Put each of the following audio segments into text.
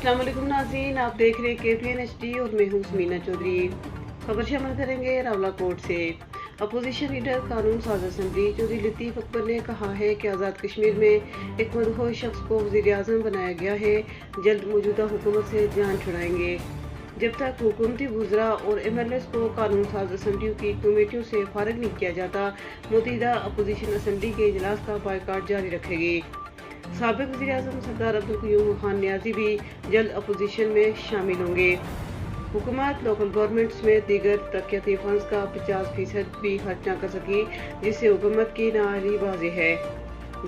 अस्सलाम वालेकुम नाज़रीन, आप देख रहे हैं KPN HD और मैं हूँ समीना चौधरी। खबर शामिल करेंगे रावलाकोट से। अपोजिशन लीडर कानून साज असम्बली चौधरी लतीफ़ अकबर ने कहा है कि आज़ाद कश्मीर में एक मदहोश शख्स को वज़ीर-ए-आज़म बनाया गया है, जल्द मौजूदा हुकूमत से जान छुड़ाएंगे। जब तक हुकूमती वज़रा और MLAs को कानून साज असम्बलियों की कमेटियों से फारिग नहीं किया जाता, मुतहिदा अपोजिशन असम्बली के इजलास का बायकाट जारी रखेगी। साबिक वज़ीर-ए-आज़म सरदार अब्दुल क़य्यूम खान नियाज़ी भी जल्द अपोजिशन में शामिल होंगे। हुकूमत लोकल गवर्नमेंट समेत दीगर तरक्याती फंड्स का 50% भी खर्च न कर सकी, जिससे हुकूमत की नाअहली वाज़ेह है।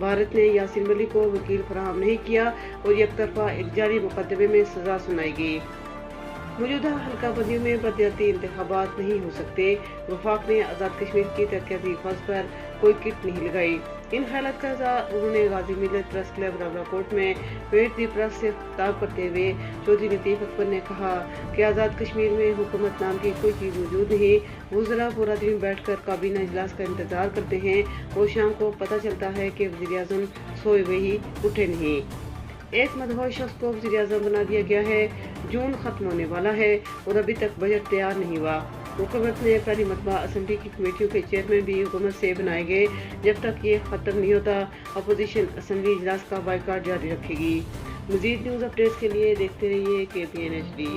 भारत ने यासीन मलिक को वकील फराहम नहीं किया और एक तरफा एक जाली मुकदमे में सजा सुनाई गई। मौजूदा हल्का बंदियों में बदयती इंतखाबात नहीं हो सकते। वफाक ने आज़ाद कश्मीर की तरक्याती फंड्स पर कोई किट नहीं लगाई। इन ख्यालात का इज़हार उन्होंने गाजी मिल्लत प्रेस क्लब रावलाकोट में वेट दी प्रेस से खिताब करते हुए चौधरी लतीफ़ अकबर ने कहा कि आज़ाद कश्मीर में हुकूमत नाम की कोई चीज़ मौजूद नहीं। वज़रा पूरा दिन बैठकर काबीना इजलास का इंतजार करते हैं और शाम को पता चलता है कि वज़ीर-ए-आज़म सोए हुए ही उठे नहीं। एक मदहोश शख्स को वज़ीर-ए-आज़म बना दिया गया है। जून खत्म होने वाला है और अभी तक बजट तैयार नहीं हुआ। हुकूमत ने पहली मरतबा असम्बली की कमेटियों के चेयरमैन भी हुकूमत से बनाए गए। जब तक ये खत्म नहीं होता, अपोजिशन असम्बली इजलास का बायकाट जारी रखेगी। मज़ीद न्यूज़ अपडेट्स के लिए देखते रहिए KPN HD।